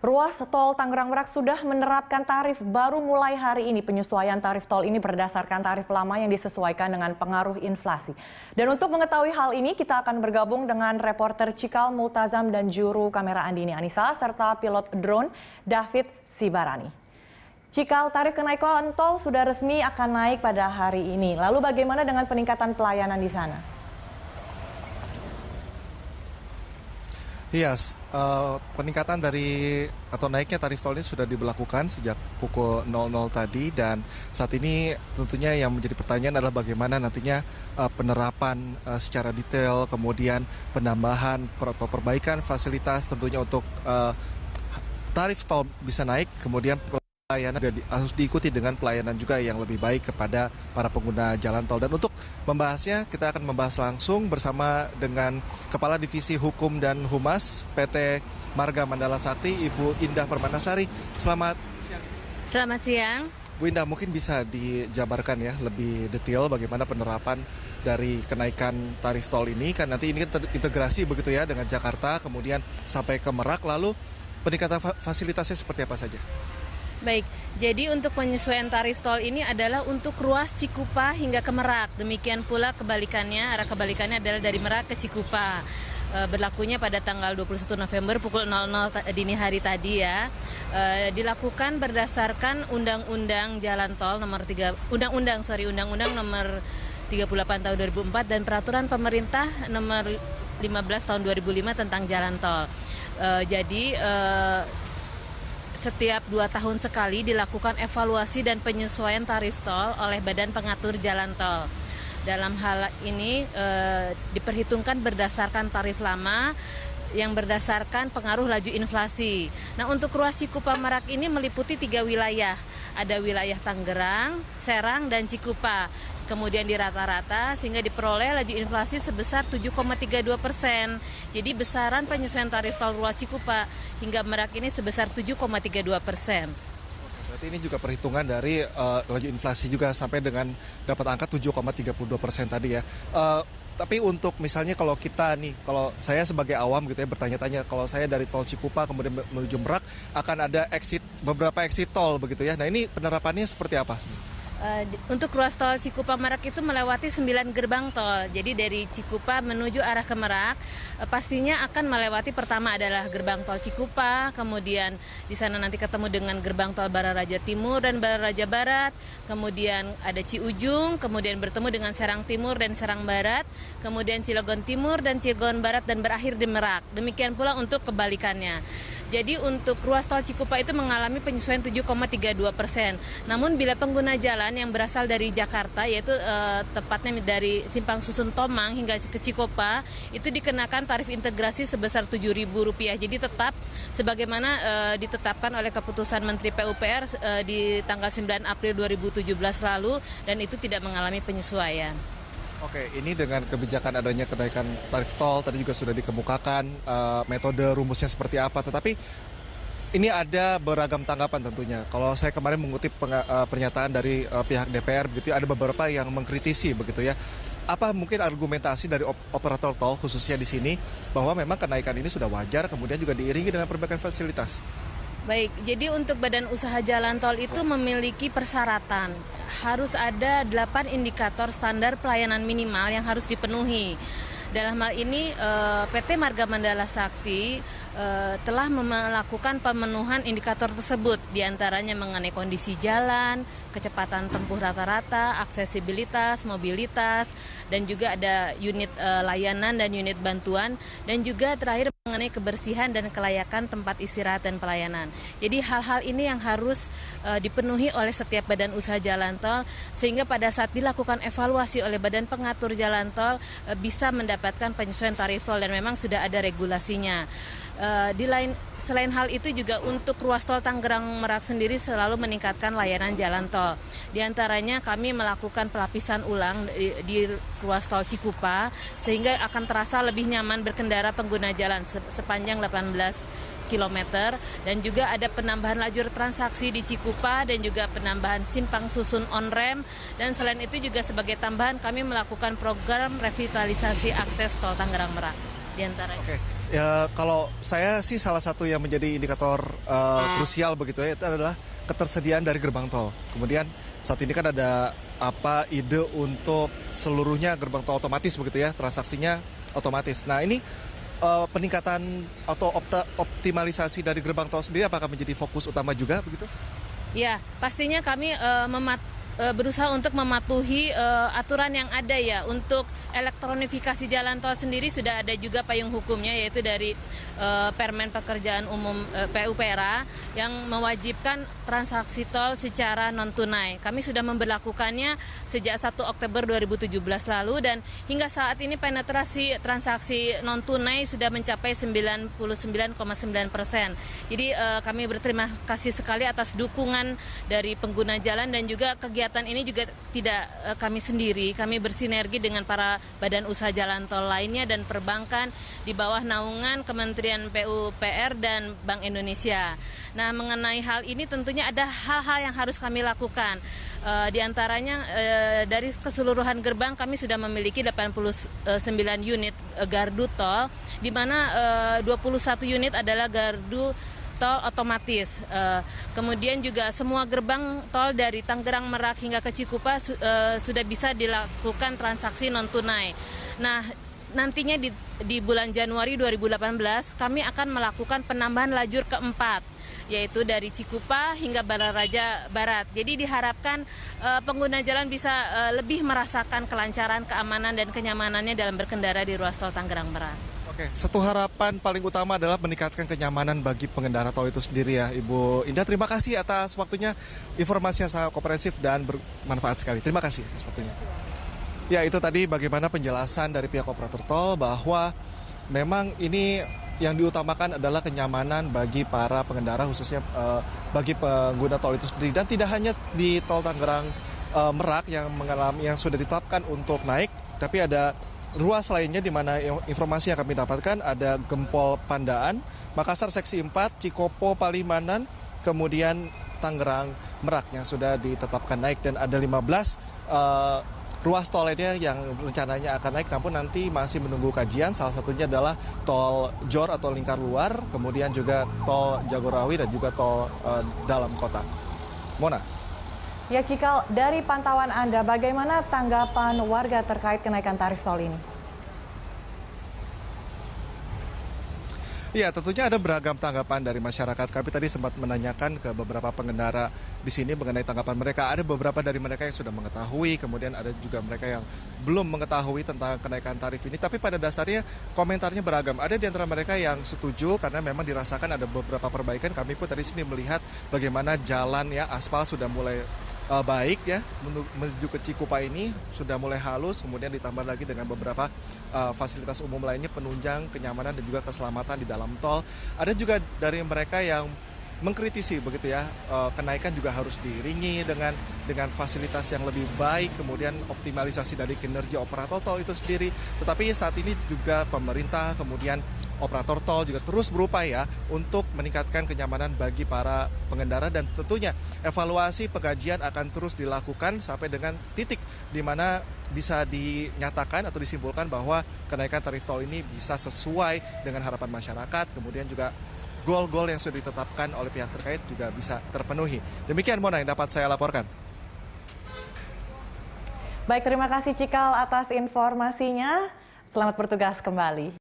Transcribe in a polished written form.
Ruas tol Tangerang Merak sudah menerapkan tarif baru mulai hari ini. Penyesuaian tarif tol ini berdasarkan tarif lama yang disesuaikan dengan pengaruh inflasi. Dan untuk mengetahui hal ini, kita akan bergabung dengan reporter Cikal Multazam dan juru kamera Andini Anissa, serta pilot drone David Sibarani. Cikal, tarif kenaikan tol sudah resmi akan naik pada hari ini. Lalu bagaimana dengan peningkatan pelayanan di sana? Iya, peningkatan atau naiknya tarif tol ini sudah diberlakukan sejak pukul 00 tadi, dan saat ini tentunya yang menjadi pertanyaan adalah bagaimana nantinya penerapan secara detail, kemudian penambahan atau perbaikan fasilitas tentunya untuk tarif tol bisa naik, kemudian pelayanan juga harus diikuti dengan pelayanan juga yang lebih baik kepada para pengguna jalan tol. Dan untuk membahasnya, kita akan membahas langsung bersama dengan Kepala Divisi Hukum dan Humas PT Marga Mandala Sakti, Ibu Indah Permanasari. Selamat siang. Selamat siang. Bu Indah, mungkin bisa dijabarkan ya lebih detail bagaimana penerapan dari kenaikan tarif tol ini, kan nanti ini kan terintegrasi begitu ya dengan Jakarta, kemudian sampai ke Merak, lalu peningkatan fasilitasnya seperti apa saja? Baik, jadi untuk penyesuaian tarif tol ini adalah untuk ruas Cikupa hingga ke Merak. Demikian pula kebalikannya, arah kebalikannya adalah dari Merak ke Cikupa. Berlakunya pada tanggal 21 November pukul 00 dini hari tadi ya. Dilakukan berdasarkan Undang-Undang Jalan Tol nomor 3 Undang-Undang nomor 38 tahun 2004 dan Peraturan Pemerintah nomor 15 tahun 2005 tentang Jalan Tol. Setiap 2 tahun sekali dilakukan evaluasi dan penyesuaian tarif tol oleh Badan Pengatur Jalan Tol. Dalam hal ini diperhitungkan berdasarkan tarif lama yang berdasarkan pengaruh laju inflasi. Nah, untuk ruas Cikupa Merak ini meliputi 3 wilayah. Ada wilayah Tangerang, Serang, dan Cikupa. Kemudian dirata-rata sehingga diperoleh laju inflasi sebesar 7,32%. Jadi besaran penyesuaian tarif tol ruas Cikupa hingga Merak ini sebesar 7,32%. Berarti ini juga perhitungan dari laju inflasi juga sampai dengan dapat angka 7,32% tadi ya. Tapi untuk misalnya kalau saya sebagai awam gitu ya bertanya-tanya, kalau saya dari tol Cikupa kemudian menuju Merak akan ada beberapa exit tol begitu ya. Nah, ini penerapannya seperti apa? Untuk ruas tol Cikupa Merak itu melewati 9 gerbang tol. Jadi dari Cikupa menuju arah ke Merak pastinya akan melewati, pertama adalah gerbang tol Cikupa, kemudian di sana nanti ketemu dengan gerbang tol Bararaja Timur dan Bararaja Barat, kemudian ada Ciujung, kemudian bertemu dengan Serang Timur dan Serang Barat, kemudian Cilegon Timur dan Cilegon Barat, dan berakhir di Merak. Demikian pula untuk kebalikannya. Jadi untuk ruas tol Cikupa itu mengalami penyesuaian 7,32%. Namun bila pengguna jalan yang berasal dari Jakarta, yaitu tepatnya dari Simpang Susun Tomang hingga ke Cikupa, itu dikenakan tarif integrasi sebesar Rp7.000. Jadi tetap sebagaimana ditetapkan oleh keputusan Menteri PUPR di tanggal 9 April 2017 lalu, dan itu tidak mengalami penyesuaian. Oke, ini dengan kebijakan adanya kenaikan tarif tol, tadi juga sudah dikemukakan metode rumusnya seperti apa, tetapi ini ada beragam tanggapan tentunya. Kalau saya kemarin mengutip pernyataan dari pihak DPR, begitu ya, ada beberapa yang mengkritisi begitu ya. Apa mungkin argumentasi dari operator tol khususnya di sini bahwa memang kenaikan ini sudah wajar, kemudian juga diiringi dengan perbaikan fasilitas? Baik, jadi untuk Badan Usaha Jalan Tol itu memiliki persyaratan. Harus ada 8 indikator standar pelayanan minimal yang harus dipenuhi. Dalam hal ini PT Marga Mandala Sakti telah melakukan pemenuhan indikator tersebut, diantaranya mengenai kondisi jalan, kecepatan tempuh rata-rata, aksesibilitas, mobilitas, dan juga ada unit layanan dan unit bantuan, dan juga terakhir mengenai kebersihan dan kelayakan tempat istirahat dan pelayanan. Jadi hal-hal ini yang harus dipenuhi oleh setiap badan usaha jalan tol, sehingga pada saat dilakukan evaluasi oleh Badan Pengatur Jalan Tol bisa mendapatkan penyesuaian tarif tol, dan memang sudah ada regulasinya. Selain hal itu juga untuk ruas tol Tangerang Merak sendiri selalu meningkatkan layanan jalan tol. Di antaranya kami melakukan pelapisan ulang di ruas tol Cikupa sehingga akan terasa lebih nyaman berkendara pengguna jalan sepanjang 18 km, dan juga ada penambahan lajur transaksi di Cikupa dan juga penambahan simpang susun on ramp, dan selain itu juga sebagai tambahan kami melakukan program revitalisasi akses tol Tangerang Merak di antaranya. Oke. Ya, kalau saya sih salah satu yang menjadi indikator krusial begitu ya, itu adalah ketersediaan dari gerbang tol. Kemudian saat ini kan ada ide untuk seluruhnya gerbang tol otomatis begitu ya, transaksinya otomatis. Nah ini peningkatan atau optimalisasi dari gerbang tol sendiri apakah menjadi fokus utama juga begitu? Ya, pastinya kami berusaha untuk mematuhi aturan yang ada ya. Untuk elektronifikasi jalan tol sendiri sudah ada juga payung hukumnya, yaitu dari Permen Pekerjaan Umum PUPera yang mewajibkan transaksi tol secara non-tunai. Kami sudah memberlakukannya sejak 1 Oktober 2017 lalu dan hingga saat ini penetrasi transaksi non-tunai sudah mencapai 99,9%. Jadi kami berterima kasih sekali atas dukungan dari pengguna jalan dan juga kegiatan ini juga tidak kami sendiri, kami bersinergi dengan para badan usaha jalan tol lainnya dan perbankan di bawah naungan Kementerian PUPR dan Bank Indonesia. Nah, mengenai hal ini tentunya ada hal-hal yang harus kami lakukan. Di antaranya dari keseluruhan gerbang kami sudah memiliki 89 unit gardu tol, di mana 21 unit adalah gardu tol otomatis. Kemudian juga semua gerbang tol dari Tangerang Merak hingga ke Cikupa sudah bisa dilakukan transaksi non tunai. Nah, nantinya di bulan Januari 2018 kami akan melakukan penambahan lajur keempat, yaitu dari Cikupa hingga Balaraja Barat. Jadi diharapkan pengguna jalan bisa lebih merasakan kelancaran, keamanan, dan kenyamanannya dalam berkendara di ruas tol Tangerang Merak. Oke, satu harapan paling utama adalah meningkatkan kenyamanan bagi pengendara tol itu sendiri ya, Ibu Indah. Terima kasih atas waktunya, informasi yang sangat komprehensif dan bermanfaat sekali. Terima kasih atas waktunya. Ya, itu tadi bagaimana penjelasan dari pihak operator tol bahwa memang ini yang diutamakan adalah kenyamanan bagi para pengendara, khususnya bagi pengguna tol itu sendiri. Dan tidak hanya di tol Tangerang Merak yang sudah ditetapkan untuk naik, tapi ada ruas lainnya di mana informasi yang kami dapatkan ada Gempol Pandaan, Makassar Seksi 4, Cikopo Palimanan, kemudian Tangerang Merak yang sudah ditetapkan naik, dan ada 15 ruas tol lainnya yang rencananya akan naik, namun nanti masih menunggu kajian. Salah satunya adalah tol Jor atau lingkar luar, kemudian juga tol Jagorawi dan juga tol dalam kota. Mona. Ya Cikal, dari pantauan Anda, bagaimana tanggapan warga terkait kenaikan tarif tol ini? Iya, tentunya ada beragam tanggapan dari masyarakat. Kami tadi sempat menanyakan ke beberapa pengendara di sini mengenai tanggapan mereka. Ada beberapa dari mereka yang sudah mengetahui, kemudian ada juga mereka yang belum mengetahui tentang kenaikan tarif ini. Tapi pada dasarnya komentarnya beragam. Ada di antara mereka yang setuju karena memang dirasakan ada beberapa perbaikan. Kami pun tadi sini melihat bagaimana jalan ya, aspal sudah mulai baik ya, menuju ke Cikupa ini sudah mulai halus, kemudian ditambah lagi dengan beberapa fasilitas umum lainnya, penunjang kenyamanan dan juga keselamatan di dalam tol. Ada juga dari mereka yang mengkritisi begitu ya, kenaikan juga harus diiringi dengan fasilitas yang lebih baik, kemudian optimalisasi dari kinerja operator tol itu sendiri. Tetapi saat ini juga pemerintah, kemudian operator tol juga terus berupaya untuk meningkatkan kenyamanan bagi para pengendara, dan tentunya evaluasi pengkajian akan terus dilakukan sampai dengan titik di mana bisa dinyatakan atau disimpulkan bahwa kenaikan tarif tol ini bisa sesuai dengan harapan masyarakat, kemudian juga goal-goal yang sudah ditetapkan oleh pihak terkait juga bisa terpenuhi. Demikian Mona yang dapat saya laporkan. Baik, terima kasih Cikal atas informasinya. Selamat bertugas kembali.